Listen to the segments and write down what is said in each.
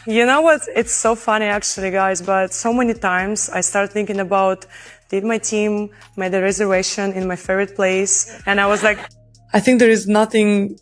You know what? It's so funny actually, guys, but so many times I start thinking about, did my team made a reservation in my favorite place? And I was like, I think there is nothing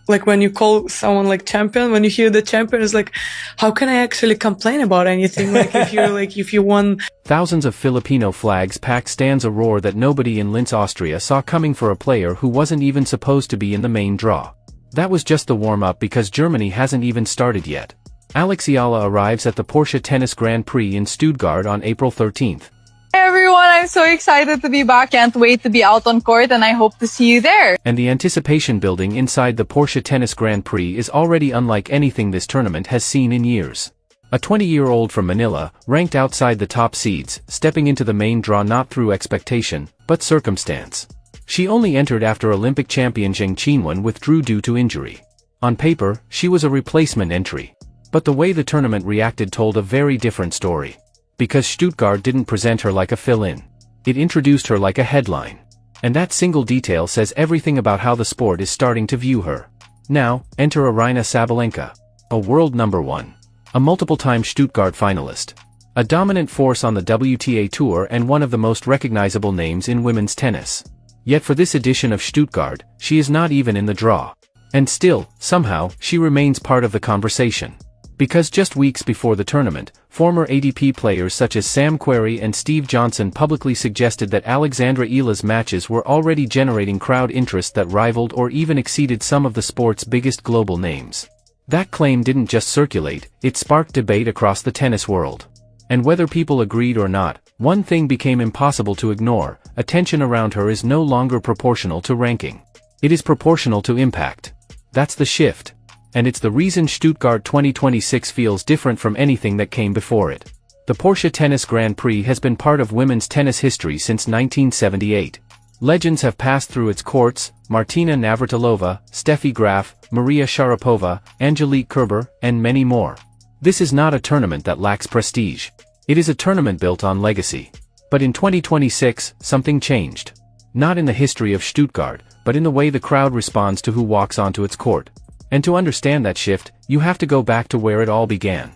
like when you call someone like champion, when you hear the champion, it's like, how can I actually complain about anything? Like if you won. Thousands of Filipino flags packed stands a roar that nobody in Linz, Austria saw coming for a player who wasn't even supposed to be in the main draw. That was just the warm-up because Germany hasn't even started yet. Alex Eala arrives at the Porsche Tennis Grand Prix in Stuttgart on April 13th. Hey everyone, I'm so excited to be back. Can't wait to be out on court and I hope to see you there. And the anticipation building inside the Porsche Tennis Grand Prix is already unlike anything this tournament has seen in years. A 20-year-old from Manila, ranked outside the top seeds, stepping into the main draw not through expectation, but circumstance. She only entered after Olympic champion Zheng Qinwen withdrew due to injury. On paper, she was a replacement entry. But the way the tournament reacted told a very different story. Because Stuttgart didn't present her like a fill-in. It introduced her like a headline. And that single detail says everything about how the sport is starting to view her. Now, enter Aryna Sabalenka. A world number one. A multiple-time Stuttgart finalist. A dominant force on the WTA Tour and one of the most recognizable names in women's tennis. Yet for this edition of Stuttgart, she is not even in the draw. And still, somehow, she remains part of the conversation. Because just weeks before the tournament, former ATP players such as Sam Querrey and Steve Johnson publicly suggested that Alexandra Eala's matches were already generating crowd interest that rivaled or even exceeded some of the sport's biggest global names. That claim didn't just circulate, it sparked debate across the tennis world. And whether people agreed or not, one thing became impossible to ignore: attention around her is no longer proportional to ranking. It is proportional to impact. That's the shift. And it's the reason Stuttgart 2026 feels different from anything that came before it. The Porsche Tennis Grand Prix has been part of women's tennis history since 1978. Legends have passed through its courts: Martina Navratilova, Steffi Graf, Maria Sharapova, Angelique Kerber, and many more. This is not a tournament that lacks prestige. It is a tournament built on legacy. But in 2026, something changed. Not in the history of Stuttgart, but in the way the crowd responds to who walks onto its court. And to understand that shift, you have to go back to where it all began.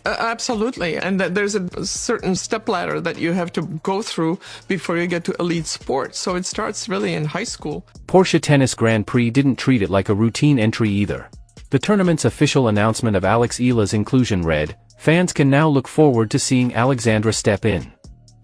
Absolutely, and that there's a certain stepladder that you have to go through before you get to elite sport, so it starts really in high school. Porsche Tennis Grand Prix didn't treat it like a routine entry either. The tournament's official announcement of Alex Eala's inclusion read, "Fans can now look forward to seeing Alexandra step in."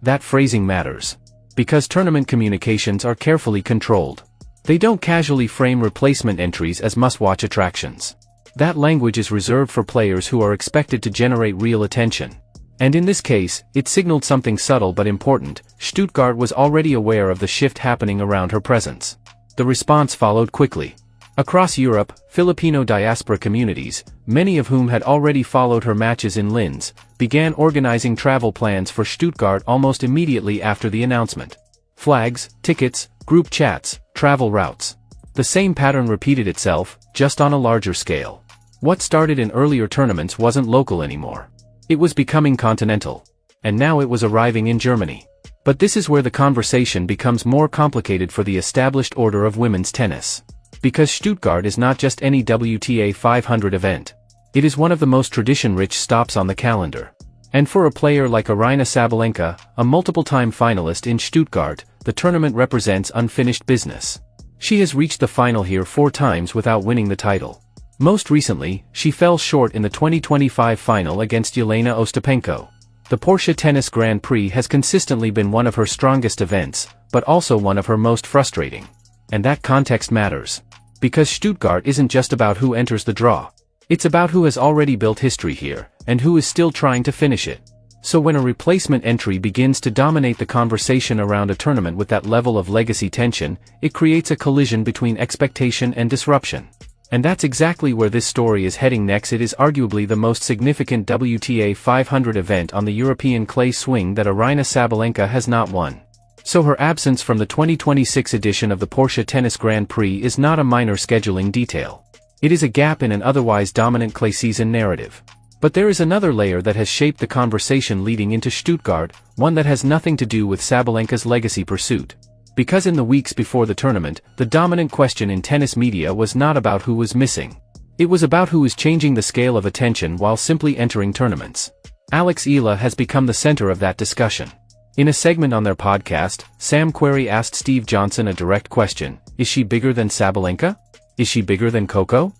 That phrasing matters. Because tournament communications are carefully controlled. They don't casually frame replacement entries as must-watch attractions. That language is reserved for players who are expected to generate real attention. And in this case, it signaled something subtle but important: Stuttgart was already aware of the shift happening around her presence. The response followed quickly. Across Europe, Filipino diaspora communities, many of whom had already followed her matches in Linz, began organizing travel plans for Stuttgart almost immediately after the announcement. Flags, tickets, group chats, travel routes. The same pattern repeated itself, just on a larger scale. What started in earlier tournaments wasn't local anymore. It was becoming continental. And now it was arriving in Germany. But this is where the conversation becomes more complicated for the established order of women's tennis. Because Stuttgart is not just any WTA 500 event. It is one of the most tradition-rich stops on the calendar. And for a player like Aryna Sabalenka, a multiple-time finalist in Stuttgart, the tournament represents unfinished business. She has reached the final here 4 times without winning the title. Most recently, she fell short in the 2025 final against Jelena Ostapenko. The Porsche Tennis Grand Prix has consistently been one of her strongest events, but also one of her most frustrating. And that context matters. Because Stuttgart isn't just about who enters the draw. It's about who has already built history here, and who is still trying to finish it. So when a replacement entry begins to dominate the conversation around a tournament with that level of legacy tension, it creates a collision between expectation and disruption. And that's exactly where this story is heading next. It is arguably the most significant WTA 500 event on the European clay swing that Aryna Sabalenka has not won. So her absence from the 2026 edition of the Porsche Tennis Grand Prix is not a minor scheduling detail. It is a gap in an otherwise dominant clay season narrative. But there is another layer that has shaped the conversation leading into Stuttgart, one that has nothing to do with Sabalenka's legacy pursuit. Because in the weeks before the tournament, the dominant question in tennis media was not about who was missing. It was about who is changing the scale of attention while simply entering tournaments. Alex eala has become the center of that discussion. In a segment on their podcast, Sam Querrey asked Steve Johnson a direct question: is she bigger than Sabalenka? Is she bigger than Coco?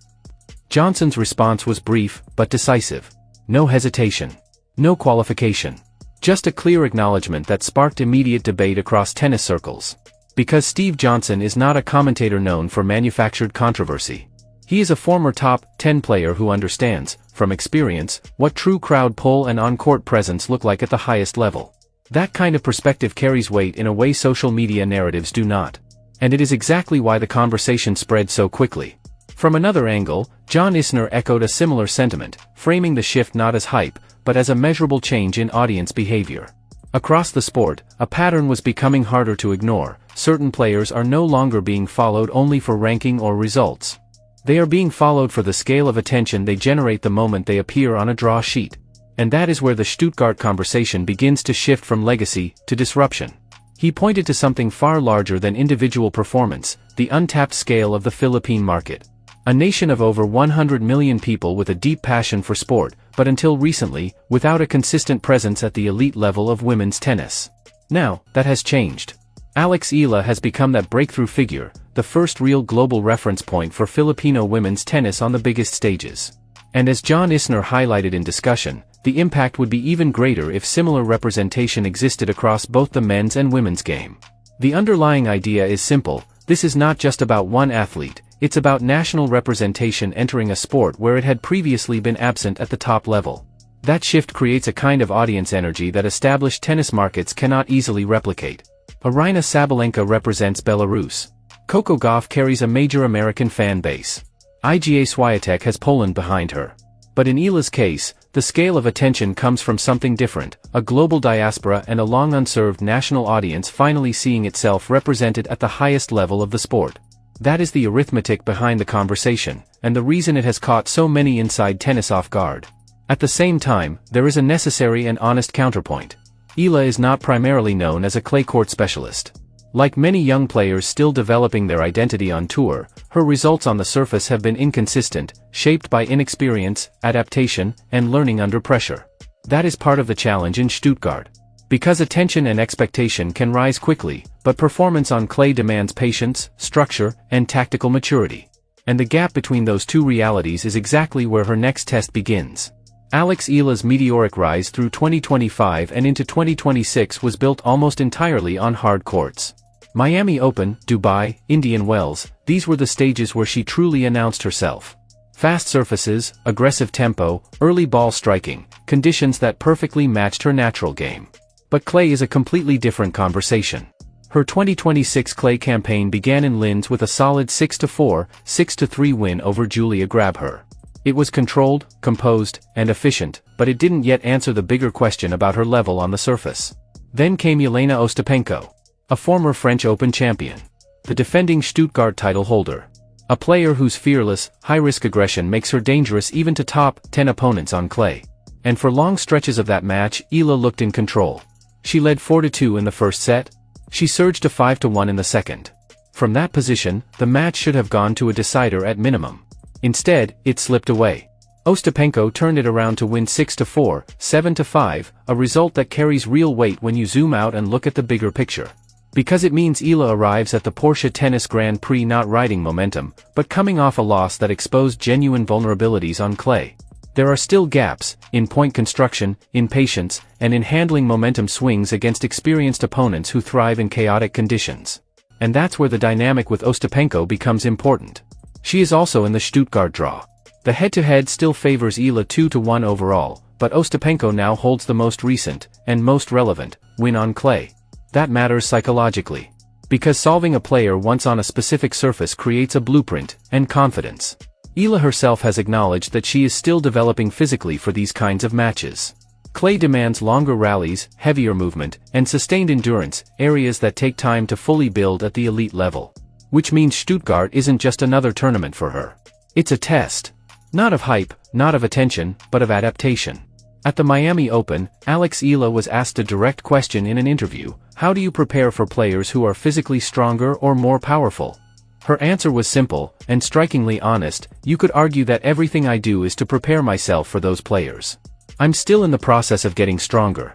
Johnson's response was brief, but decisive. No hesitation. No qualification. Just a clear acknowledgement that sparked immediate debate across tennis circles. Because Steve Johnson is not a commentator known for manufactured controversy. He is a former top 10 player who understands, from experience, what true crowd pull and on-court presence look like at the highest level. That kind of perspective carries weight in a way social media narratives do not. And it is exactly why the conversation spread so quickly. From another angle, John Isner echoed a similar sentiment, framing the shift not as hype, but as a measurable change in audience behavior. Across the sport, a pattern was becoming harder to ignore. Certain players are no longer being followed only for ranking or results. They are being followed for the scale of attention they generate the moment they appear on a draw sheet. And that is where the Stuttgart conversation begins to shift from legacy to disruption. He pointed to something far larger than individual performance, the untapped scale of the Philippine market. A nation of over 100 million people with a deep passion for sport, but until recently, without a consistent presence at the elite level of women's tennis. Now, that has changed. Alex eala has become that breakthrough figure, the first real global reference point for Filipino women's tennis on the biggest stages. And as John Isner highlighted in discussion, the impact would be even greater if similar representation existed across both the men's and women's game. The underlying idea is simple: this is not just about one athlete, it's about national representation entering a sport where it had previously been absent at the top level. That shift creates a kind of audience energy that established tennis markets cannot easily replicate. Aryna Sabalenka represents Belarus. Coco Gauff carries a major American fan base. Iga Swiatek has Poland behind her. But in eala's case, the scale of attention comes from something different, a global diaspora and a long unserved national audience finally seeing itself represented at the highest level of the sport. That is the arithmetic behind the conversation, and the reason it has caught so many inside tennis off guard. At the same time, there is a necessary and honest counterpoint. Eala is not primarily known as a clay court specialist. Like many young players still developing their identity on tour, her results on the surface have been inconsistent, shaped by inexperience, adaptation, and learning under pressure. That is part of the challenge in Stuttgart. Because attention and expectation can rise quickly, but performance on clay demands patience, structure, and tactical maturity. And the gap between those two realities is exactly where her next test begins. Alex eala's meteoric rise through 2025 and into 2026 was built almost entirely on hard courts. Miami Open, Dubai, Indian Wells, these were the stages where she truly announced herself. Fast surfaces, aggressive tempo, early ball striking, conditions that perfectly matched her natural game. But clay is a completely different conversation. Her 2026 clay campaign began in Linz with a solid 6-4, 6-3 win over Julia Grabher. It was controlled, composed, and efficient, but it didn't yet answer the bigger question about her level on the surface. Then came Jelena Ostapenko, a former French Open champion, the defending Stuttgart title holder, a player whose fearless, high-risk aggression makes her dangerous even to top 10 opponents on clay. And for long stretches of that match, eala looked in control. She led 4-2 in the first set. She surged to 5-1 in the second. From that position, the match should have gone to a decider at minimum. Instead, it slipped away. Ostapenko turned it around to win 6-4, 7-5, a result that carries real weight when you zoom out and look at the bigger picture. Because it means eala arrives at the Porsche Tennis Grand Prix not riding momentum, but coming off a loss that exposed genuine vulnerabilities on clay. There are still gaps, in point construction, in patience, and in handling momentum swings against experienced opponents who thrive in chaotic conditions. And that's where the dynamic with Ostapenko becomes important. She is also in the Stuttgart draw. The head-to-head still favors eala 2-1 overall, but Ostapenko now holds the most recent, and most relevant, win on clay. That matters psychologically. Because solving a player once on a specific surface creates a blueprint, and confidence. Eala herself has acknowledged that she is still developing physically for these kinds of matches. Clay demands longer rallies, heavier movement, and sustained endurance, areas that take time to fully build at the elite level. Which means Stuttgart isn't just another tournament for her. It's a test. Not of hype, not of attention, but of adaptation. At the Miami Open, Alex eala was asked a direct question in an interview: how do you prepare for players who are physically stronger or more powerful? Her answer was simple, and strikingly honest. You could argue that everything I do is to prepare myself for those players. I'm still in the process of getting stronger.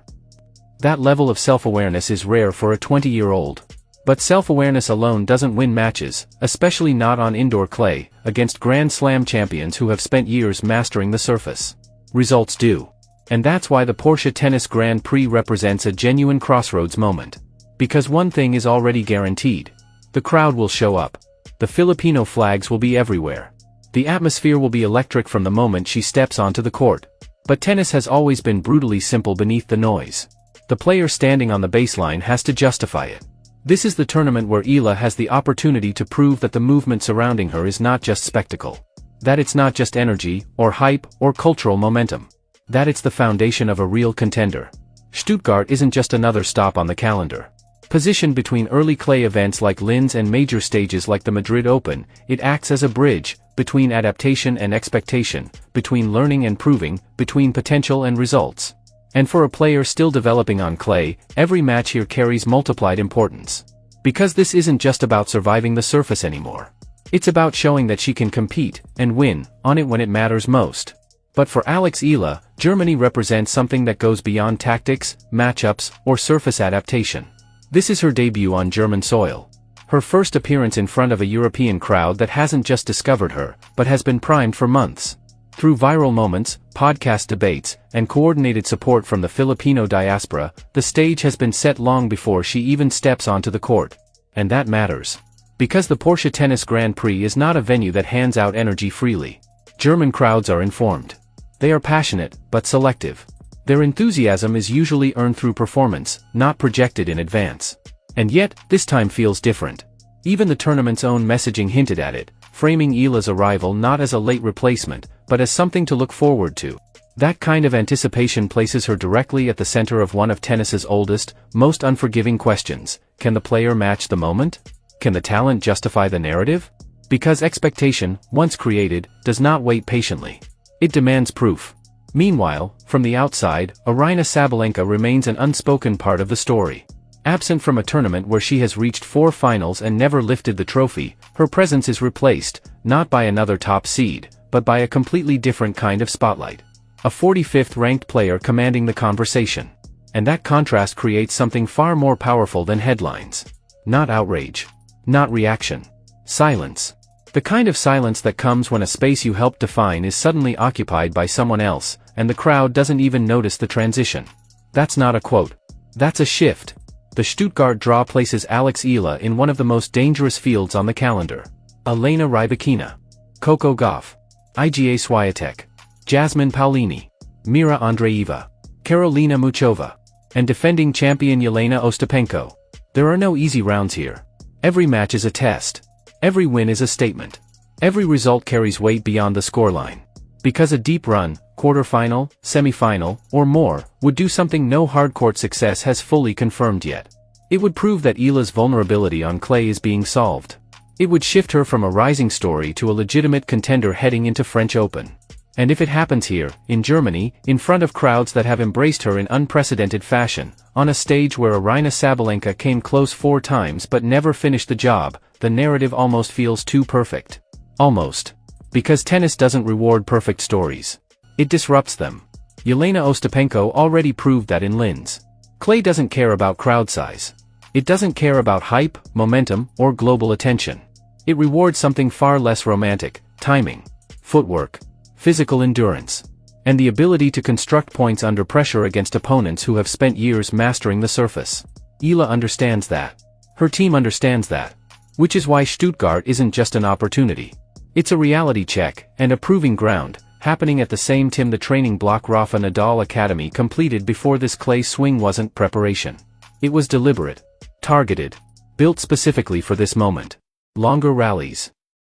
That level of self-awareness is rare for a 20-year-old. But self-awareness alone doesn't win matches, especially not on indoor clay, against Grand Slam champions who have spent years mastering the surface. Results do. And that's why the Porsche Tennis Grand Prix represents a genuine crossroads moment. Because one thing is already guaranteed. The crowd will show up. The Filipino flags will be everywhere. The atmosphere will be electric from the moment she steps onto the court. But tennis has always been brutally simple beneath the noise. The player standing on the baseline has to justify it. This is the tournament where eala has the opportunity to prove that the movement surrounding her is not just spectacle. That it's not just energy, or hype, or cultural momentum. That it's the foundation of a real contender. Stuttgart isn't just another stop on the calendar. Positioned between early clay events like Linz and major stages like the Madrid Open, it acts as a bridge, between adaptation and expectation, between learning and proving, between potential and results. And for a player still developing on clay, every match here carries multiplied importance. Because this isn't just about surviving the surface anymore. It's about showing that she can compete, and win, on it when it matters most. But for Alex eala, Germany represents something that goes beyond tactics, matchups, or surface adaptation. This is her debut on German soil. Her first appearance in front of a European crowd that hasn't just discovered her, but has been primed for months. Through viral moments, podcast debates, and coordinated support from the Filipino diaspora, the stage has been set long before she even steps onto the court. And that matters. Because the Porsche Tennis Grand Prix is not a venue that hands out energy freely. German crowds are informed. They are passionate, but selective. Their enthusiasm is usually earned through performance, not projected in advance. And yet, this time feels different. Even the tournament's own messaging hinted at it, framing eala's arrival not as a late replacement, but as something to look forward to. That kind of anticipation places her directly at the center of one of tennis's oldest, most unforgiving questions. Can the player match the moment? Can the talent justify the narrative? Because expectation, once created, does not wait patiently. It demands proof. Meanwhile, from the outside, Aryna Sabalenka remains an unspoken part of the story. Absent from a tournament where she has reached 4 finals and never lifted the trophy, her presence is replaced, not by another top seed, but by a completely different kind of spotlight. A 45th ranked player commanding the conversation. And that contrast creates something far more powerful than headlines. Not outrage. Not reaction. Silence. The kind of silence that comes when a space you helped define is suddenly occupied by someone else, and the crowd doesn't even notice the transition. That's not a quote. That's a shift. The Stuttgart draw places Alex eala in one of the most dangerous fields on the calendar. Elena Rybakina. Coco Gauff. Iga Swiatek. Jasmine Paolini. Mira Andreeva. Karolina Muchova. And defending champion Jelena Ostapenko. There are no easy rounds here. Every match is a test. Every win is a statement. Every result carries weight beyond the scoreline. Because a deep run, quarterfinal, semifinal, or more, would do something no hardcourt success has fully confirmed yet. It would prove that eala's vulnerability on clay is being solved. It would shift her from a rising story to a legitimate contender heading into French Open. And if it happens here, in Germany, in front of crowds that have embraced her in unprecedented fashion, on a stage where Aryna Sabalenka came close 4 times but never finished the job, the narrative almost feels too perfect. Almost. Because tennis doesn't reward perfect stories. It disrupts them. Jelena Ostapenko already proved that in Linz. Clay doesn't care about crowd size. It doesn't care about hype, momentum, or global attention. It rewards something far less romantic: timing, footwork, physical endurance, and the ability to construct points under pressure against opponents who have spent years mastering the surface. Eala understands that. Her team understands that. Which is why Stuttgart isn't just an opportunity. It's a reality check, and a proving ground, happening at the same time the training block Rafa Nadal Academy completed before this clay swing wasn't preparation. It was deliberate. Targeted. Built specifically for this moment. Longer rallies.